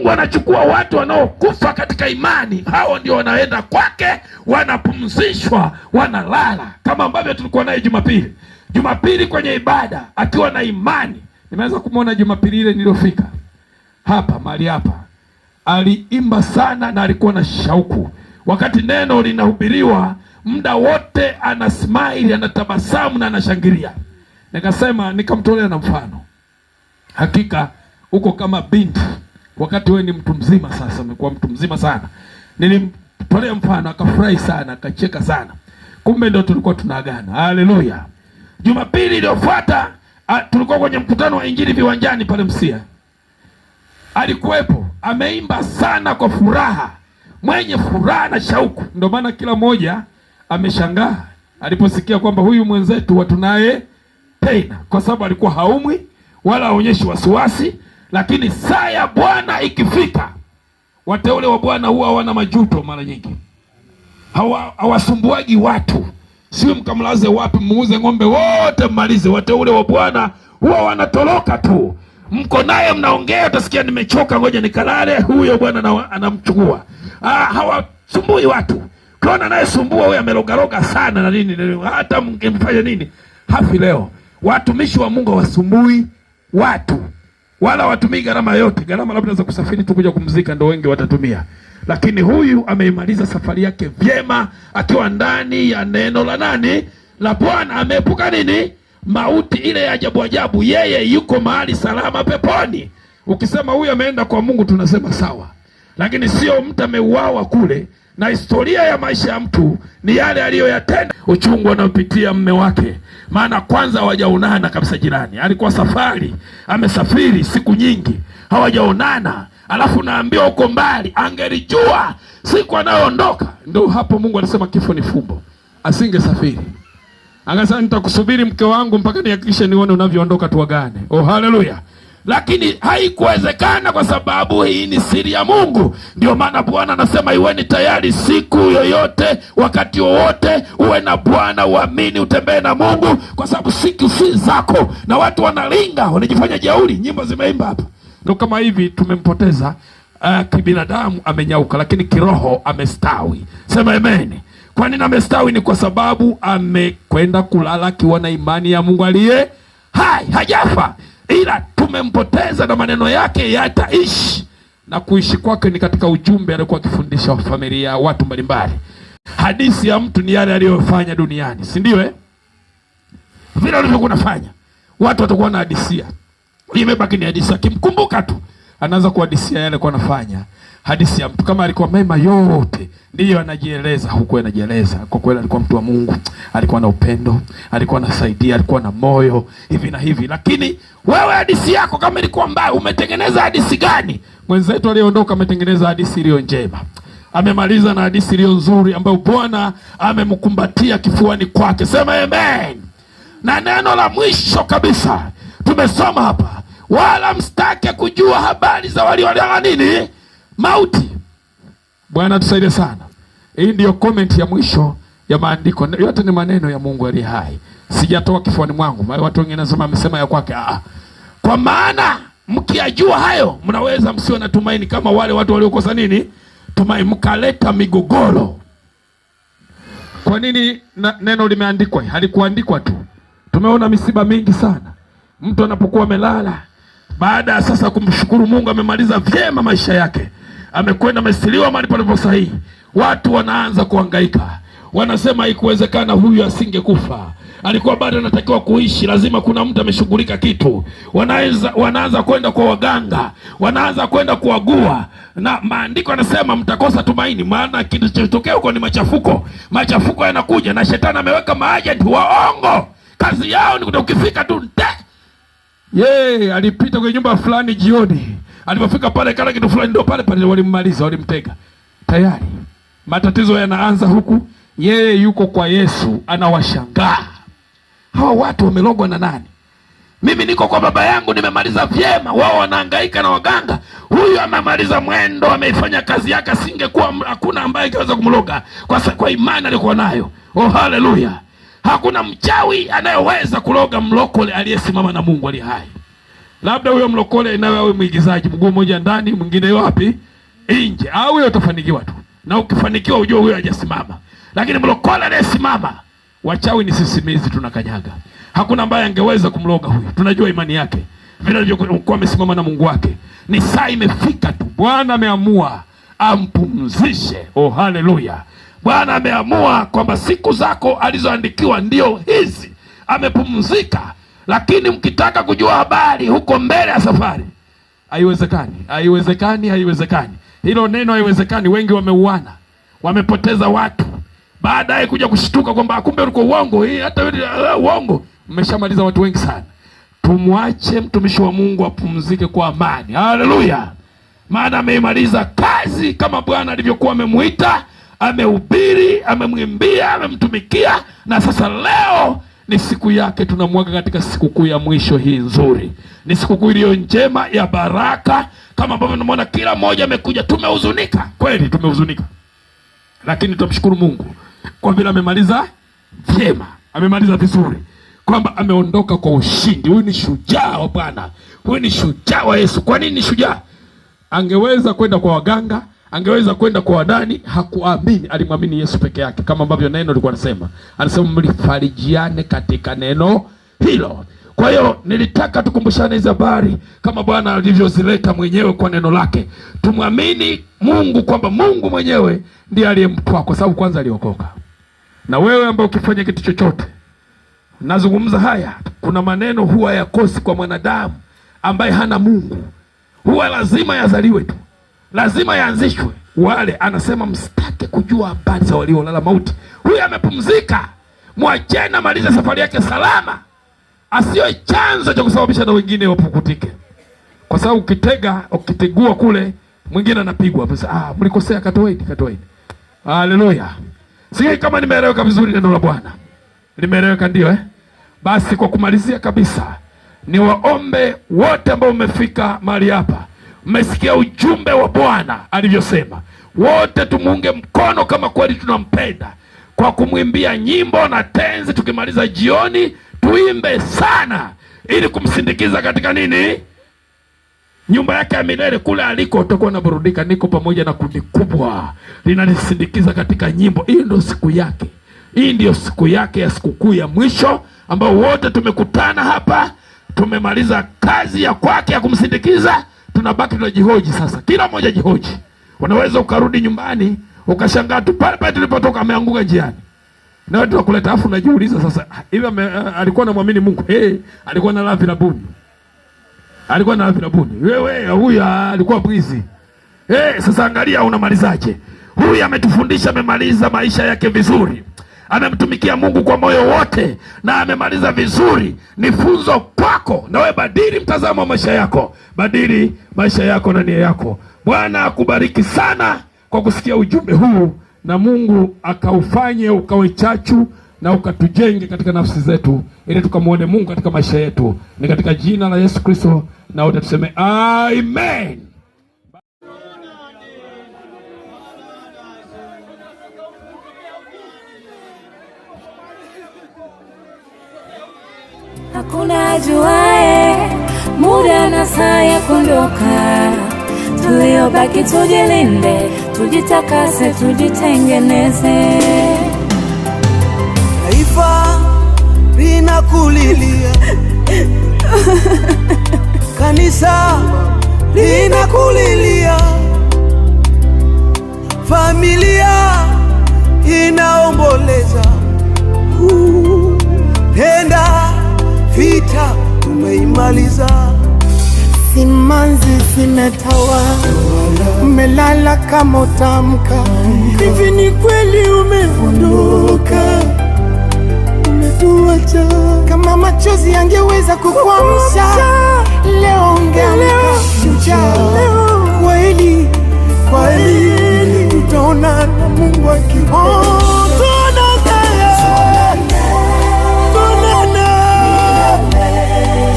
Mungu anachukua watu wanaokufa katika imani, hao ndio wanaenda kwake, wanapumzishwa, wanalala, kama ambavyo tulikuwa naye Jumapili kwenye ibada akiwa na imani. Nimeweza kumwona Jumapili ile niliyofika hapa mahali hapa, aliimba sana na alikuwa na shauku. Wakati neno linahubiriwa, muda wote ana smile, anatabasamu na anashangilia. Nikamtolea na mfano, hakika uko kama binti, wakati wewe ni mtu mzima, sasa umekuwa mtu mzima sana. Nilimtolea mfano, akafurahi sana, akacheka sana. Kumbe ndio tulikuwa tunaagana. Haleluya. Jumapili iliyofuata tulikuwa kwenye mkutano wa Injili Viwanjani pale Msia. Alikuwepo, ameimba sana kwa furaha, mwenye furaha na shauku. Ndio maana kila mmoja ameshangaa aliposikia kwamba huyu mwenzetu watunaye tena, kwa sababu alikuwa haumwi wala haonyeshi wasiwasi. Lakini saa ya Bwana ikifika, wateule wa Bwana huwa hawana majuto. Mara nyingi hawasumbuagi watu, sio mkamlaze wapi, muuze ng'ombe wote mmalize. Wateule wa Bwana huwa wanatoroka tu, mko naye mnaongea, utasikia nimechoka, ngoja nikalale, huyo Bwana anamchukua. Hawasumbui watu. Ukiona naye sumbua, huyo amerogaroga sana na nini, hata mngemfanya nini hafi leo. Watumishi wa Mungu wasumbui watu, wala watumii gharama yote. Gharama labda za kusafiri tu kuja kumzika ndio wengi watatumia, lakini huyu ameimaliza safari yake vyema, akiwa ndani ya neno la nani? La Bwana. Ameepuka nini? Mauti ile ya ajabu ajabu. Yeye yuko mahali salama peponi. Ukisema huyu ameenda kwa Mungu tunasema sawa, lakini sio mtu ameuawa kule. Na historia ya maisha ya mtu ni yale aliyoyatenda, uchungu anaopitia mume wake. Maana kwanza hawajaonana kabisa, jirani. Alikuwa safari, amesafiri siku nyingi, hawajaonana. Alafu naambiwa uko mbali, angelijua siku anayoondoka. Ndio hapo Mungu anasema kifo ni fumbo. Asingesafiri, angesema nitakusubiri mke wangu mpaka nihakikishe nione unavyoondoka tuagane. Oh, haleluya. Lakini haikuwezekana, kwa sababu hii ni siri ya Mungu. Ndio maana Bwana anasema iweni tayari siku yoyote, wakati wowote. Uwe na Bwana, uamini, utembee na Mungu, kwa sababu siku si zako. Na watu wanalinga, wanajifanya jeuri. Nyimbo zimeimba hapa. Ndio kama hivi tumempoteza. Kibinadamu amenyauka, lakini kiroho amestawi. Sema amen. Kwa nini amestawi? Ni kwa sababu amekwenda kulala akiwa na imani ya Mungu aliye hai. Hajafa, ila tumempoteza, na maneno yake yataishi, na kuishi kwake ni katika ujumbe alikuwa akifundisha familia, watu mbalimbali. Hadithi ya mtu ni yale aliyofanya duniani, si ndio? Vile ulivyokuwa unafanya, watu watakuwa na hadisia. Imebaki ni hadithi, akimkumbuka tu anaanza kuhadisia yale alikuwa anafanya. Hadithi ya mtu kama alikuwa mema yote, ndiyo anajieleza huko, anajieleza kwa kweli alikuwa mtu wa Mungu, alikuwa na upendo, alikuwa anasaidia, alikuwa na moyo hivi na hivi. Lakini wewe hadithi yako kama ilikuwa mbaya, umetengeneza hadithi gani? Mwenzetu aliondoka ametengeneza hadithi iliyo njema, amemaliza na hadithi iliyo nzuri ambayo Bwana amemkumbatia kifuani kwake. Sema amen. Na neno la mwisho kabisa tumesoma hapa, wala msitake kujua habari za waliolala nini? Mauti. Bwana tusaidie sana. Hii ndio comment ya mwisho ya maandiko. Yote ni maneno ya Mungu aliye hai. Sijatoa kifuani mwangu. Watu wengine nasema amesema ya kwake. Kwa maana mkiyajua hayo, mnaweza msiwe na tumaini kama wale watu waliokosa nini? Tumaini, mkaleta migogoro. Kwa nini neno limeandikwa? Halikuandikwa tu. Tumeona misiba mingi sana. Mtu anapokuwa amelala, baada ya sasa kumshukuru Mungu, amemaliza vyema maisha yake, amekwenda amesiliwa mahali palipo sahihi, watu wanaanza kuhangaika. Wanasema haikuwezekana, huyu asingekufa, alikuwa bado anatakiwa kuishi, lazima kuna mtu ameshughulika kitu. Wanaanza kwenda kwa waganga, wanaanza kwenda kuagua. Na maandiko yanasema mtakosa tumaini, maana kinachotokea huko ni machafuko. Machafuko yanakuja, na shetani ameweka maagenti waongo. Kazi yao ni ukifika tu alipita kwenye nyumba fulani jioni, alipofika pale kala kitu fulani, ndio pale walimmaliza, walimtega. Tayari matatizo yanaanza huku, yeye yuko kwa Yesu, anawashangaa. Hawa watu wamelogwa na nani? Mimi niko kwa baba yangu, nimemaliza vyema, wao wanahangaika na waganga. Huyu amemaliza mwendo, ameifanya kazi yake, asingekuwa hakuna ambaye angeweza kumloga kwa imani alikuwa nayo. Oh, haleluya. Hakuna mchawi anayeweza kuloga mlokole aliyesimama na Mungu aliye hai. Labda huyo mlokole nawe awe mwigizaji, mguu mmoja ndani mwingine wapi? Nje. Au huyo utafanikiwa tu. Na ukifanikiwa ujue huyo hajasimama. Lakini mlokole anayesimama, wachawi ni sisimizi tunakanyaga. Hakuna ambaye angeweza kumloga huyo. Tunajua imani yake. Vile alivyokuwa amesimama na Mungu wake. Ni saa imefika tu. Bwana ameamua ampumzishe. Oh, haleluya. Bwana ameamua kwamba siku zako alizoandikiwa ndio hizi. Amepumzika. Lakini mkitaka kujua habari huko mbele ya safari, haiwezekani. Haiwezekani, haiwezekani. Hilo neno haiwezekani. Wengi wameuana. Wamepoteza watu. Baadaye kuja kushtuka kwamba kumbe ulikuwa uongo. Hii hata uongo. Mmeshamaliza watu wengi sana. Tumwache mtumishi wa Mungu apumzike kwa amani. Haleluya. Maana ameimaliza kazi kama Bwana alivyokuwa amemuita, amehubiri, amemwimbia, amemtumikia, na sasa leo ni siku yake. Tunamwaga katika sikukuu ya mwisho hii nzuri. Ni sikukuu iliyo njema ya baraka, kama ambavyo tunaona kila mmoja amekuja. Tumehuzunika, kweli tumehuzunika. Lakini tumshukuru Mungu kwa vile amemaliza vyema, amemaliza vizuri, kwamba ameondoka kwa ushindi. Huyu ni shujaa wa Bwana. Huyu ni shujaa wa Yesu. Kwa nini ni shujaa? Angeweza kwenda kwa waganga, angeweza kwenda kwa wadani, hakuamini, alimwamini Yesu peke yake, kama ambavyo neno lilikuwa linasema. Anasema mlifarijiane katika neno hilo. Kwa hiyo nilitaka tukumbushane hizo habari kama Bwana alivyozileta mwenyewe kwa neno lake. Tumwamini Mungu kwamba Mungu mwenyewe ndiye aliyemtoa, kwa sababu kwanza aliokoka. Na wewe ambao ukifanya kitu chochote, nazungumza haya, kuna maneno huwa yakosi kwa mwanadamu ambaye hana Mungu. Huwa lazima yazaliwe tu. Lazima yaanzishwe. Wale anasema msitake kujua habari za waliolala mauti. Huyu amepumzika. Mwacheni amalize safari yake salama. Asiwe chanzo cha kusababisha na wengine wapukutike. Kwa sababu ukitegua kule, mwingine anapigwa. Mlikosea, katoeni. Haleluya. Sijui kama nimeeleweka vizuri neno la Bwana. Limeeleweka ndio Basi kwa kumalizia kabisa, ni waombe wote ambao mmefika mahali hapa, mmesikia ujumbe wa Bwana alivyosema. Wote tumuunge mkono kama kweli tunampenda, kwa kumwimbia nyimbo na tenzi. Tukimaliza jioni tuimbe sana, ili kumsindikiza katika nini? Nyumba yake ya milele kule aliko. Utakuwa na burudika. Niko pamoja na kundi kubwa linalisindikiza katika nyimbo. Hii ndio siku yake. Hii ndio siku yake ya sikukuu ya mwisho, ambao wote tumekutana hapa. Tumemaliza kazi ya kwake ya kumsindikiza. Tunabaki tunajihoji sasa. Kila mmoja jihoji. Unaweza ukarudi nyumbani ukashangaa tu pale tulipotoka ameanguka njiani. Na wewe tunakuleta, afu unajiuliza sasa, hivi alikuwa anamwamini Mungu? Alikuwa na lafi la buni. Alikuwa na lafi la buni. Wewe huyu alikuwa mwizi. Sasa angalia unamalizaje. Huyu ametufundisha, amemaliza maisha yake vizuri. Amemtumikia Mungu kwa moyo wote na amemaliza vizuri. Ni funzo kwako. Na wewe badili mtazamo wa maisha yako. Badili maisha yako na nia yako. Bwana akubariki sana kwa kusikia ujumbe huu, na Mungu akaufanye ukawe chachu na ukatujenge katika nafsi zetu, ili tukamuone Mungu katika maisha yetu. Ni katika jina la Yesu Kristo na wote tuseme amen. Hakuna ajuaye muda na saa ya kuondoka. Tuliobaki tujilinde, tujitakase, tujitengeneze. Taifa linakulilia, kanisa linakulilia, familia inaomboleza. Penda vita umeimaliza. Simanzi zimetawa, umelala kama utamka. Hivi ni kweli umeondoka, umetuacha. Kama machozi yangeweza kukuamsha, leo ungeamka shujaa. Kweli tutaona na Mungu akiona.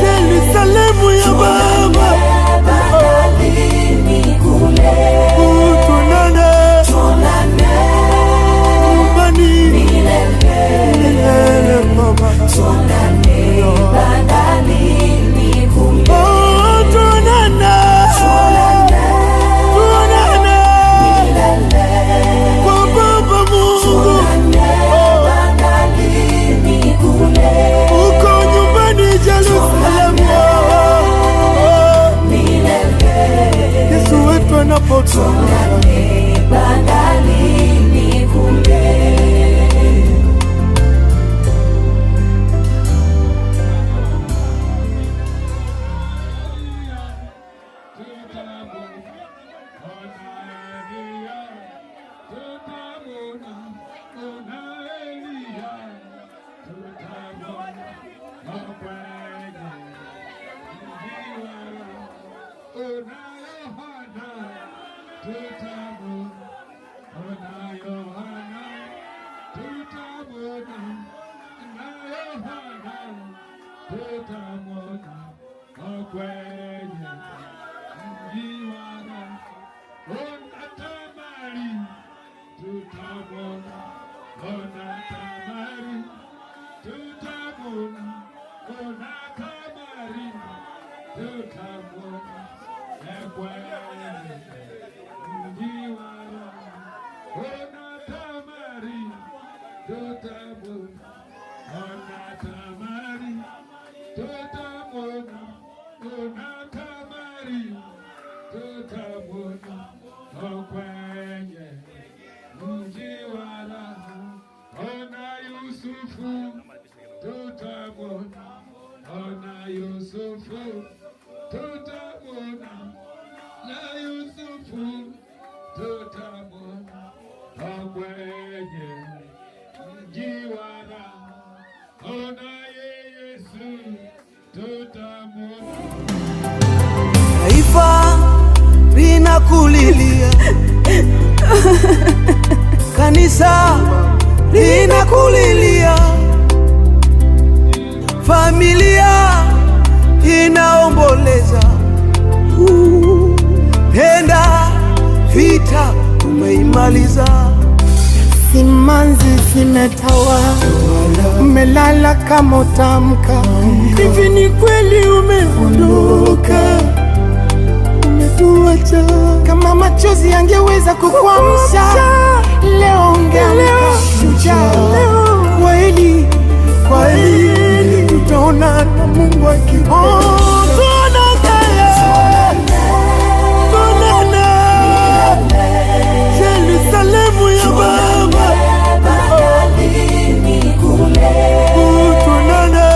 Yerusalemu ya Baba, tuonane nyumbani milele Baba, tuonane bandalini kule. tuonane bandarini kule. Taifa linakulilia, kanisa linakulilia, familia inaomboleza. Penda vita umeimaliza, simanzi zimetawa, umelala kama utamka. Hivi ni kweli umeondoka, umetuacha. Kama machozi yangeweza kukuamsha, leo ungeamka shujaa. Kweli kweli tutaonana Mungu akipenda. Yerusalemu ya Baba, bandarini kule. Tuonane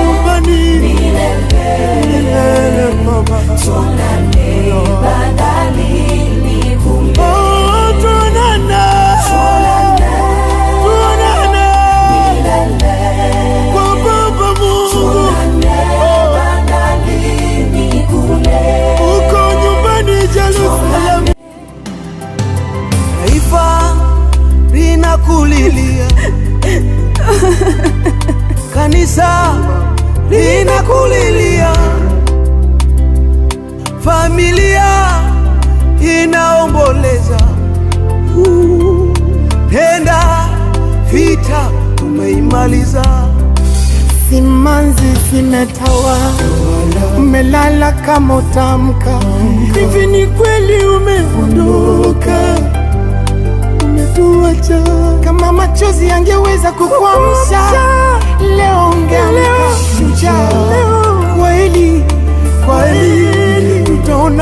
nyumbani milele Baba. tuonane bandarini kule. Tuonane kwa Baba Mungu, bandarini kule. uko nyumbani Yerusalemu. taifa linakulilia, kanisa linakulilia, familia inaomboleza. Penda vita umeimaliza, simanzi zimetawa, umelala kama utamka. Hivi ni kweli umeondoka, umetuacha. Kama machozi yangeweza kukuamsha, leo ungeamka shujaa. Kweli kweli tutaona